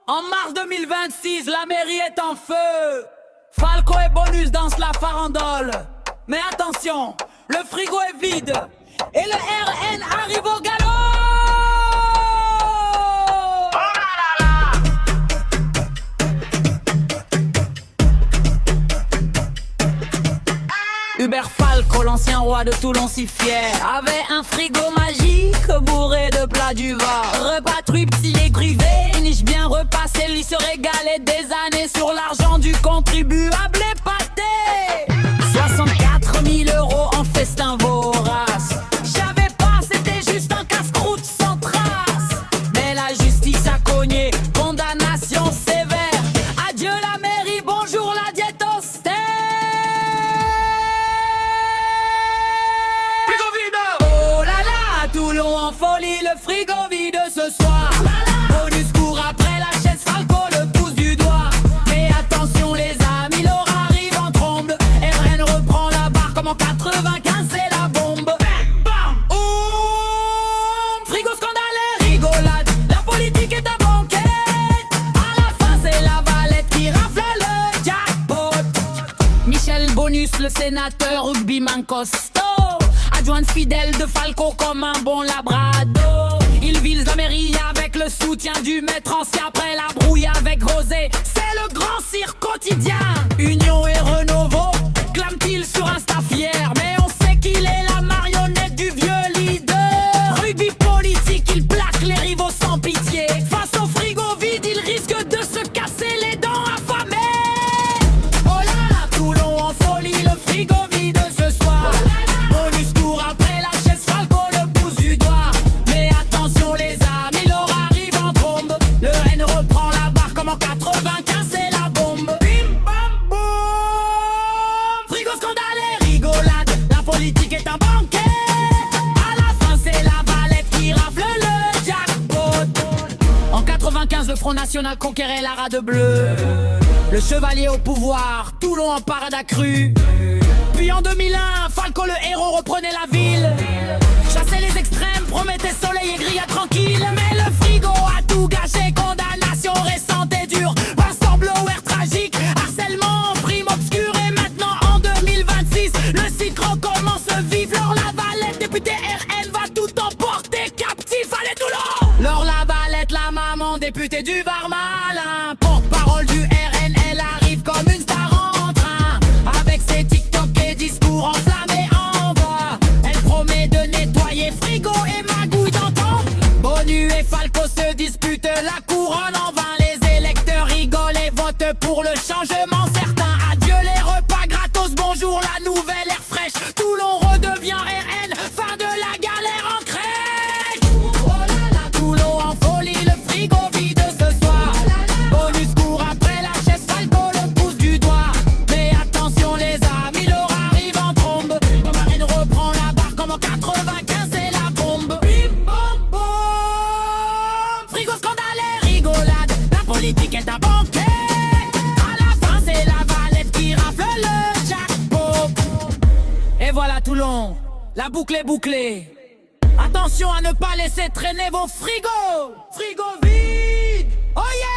En mars 2026, la mairie est en feu. Falco et Bonus dansent la farandole. Mais attention, le frigo est vide et le RN arrive au galop. Hubert Falco, l'ancien roi de Toulon si fier, avait un frigo magique bourré de plats du Var. Repas truipsillé privé, niche bien repassé, lui se régalait des années sur l'argent du contribuable épaté. 64 000 € en festin vorace. J'avais pas, c'était juste un casse-croûte sans trace. Mais la justice a cogné, condamnation sévère. Adieu la mairie, bonjour la diète austère. Oh là là, Toulon en folie, le frigo vide ce soir. Bonus court après la chaise, Falco le pouce du doigt. Mais attention les amis, l'or arrive en trombe. RN reprend la barre comme en 95, c'est la bombe. Frigo scandale et rigolade, la politique est à banquette. À la fin c'est la Valette qui rafle le jackpot. Michel Bonus, le sénateur rugbyman costaud, adjointe fidèle de Falco comme un bon labrador. Il vise la mairie avec le soutien du maître ancien. Après la brouille avec Rosé, c'est le grand cirque quotidien. Union et Renovo, clame-t-il sur Insta fier. Mais on sait qu'il est la marionnette du vieux leader. Rugby politique, il plaque les rivaux sans pitié. Face au frigo vide, il risque de se casser les dents affamées. Oh là là, Toulon en folie, le frigo vide ce soir. Bonus court après la chaise, Falco le pouce du doigt. Mais attention les amis, l'or arrive en trombe. Le N reprend la barre comme en 95, c'est la bombe. Bim bam boum. Frigo scandale et rigolade, la politique est un banquet. À la fin c'est la Valette qui rafle le jackpot. En 95 le Front National conquérait la rade bleue. Le chevalier au pouvoir, Toulon en parade accrue. Puis en 2001, Falco le héros reprenait la ville. Chassait les extrêmes, promettait soleil et grillade tranquille. Mais le frigo a tout gâché, condamnation récente et dure. Passant blower tragique, harcèlement, prime obscure. Et maintenant en 2026, le citron commence vif. Laure Lavalette, député RN, va tout emporter captif. Allez Toulon! Laure Lavalette, la maman députée du Var malin, porte-parole du RN, elle arrive comme une star en train. Avec ses TikTok et discours enflammés en voix, elle promet de nettoyer frigo et magouille d'antan. Bonus et Falco se disputent la couronne en vain. Les électeurs rigolent et votent pour le changement certain. Adieu les repas gratos, bonjour la nouvelle air fraîche. Toulon redevient RN, fin de la galère en crèche. Oh là là, Toulon en folie, le frigo vide ce soir. Bonus court après la chaise, Falco le pouce du doigt. Mais attention les amis, l'or arrive en trombe. Marine reprend la barre comme en 95, c'est la bombe. Bim bam boum. Frigo scandale et rigolade, la politique est un banquet. À la fin c'est la Valette qui rafle le jackpot. Et voilà Toulon, la boucle est bouclée. Attention à ne pas laisser traîner vos frigos. Frigo vide, oh yeah.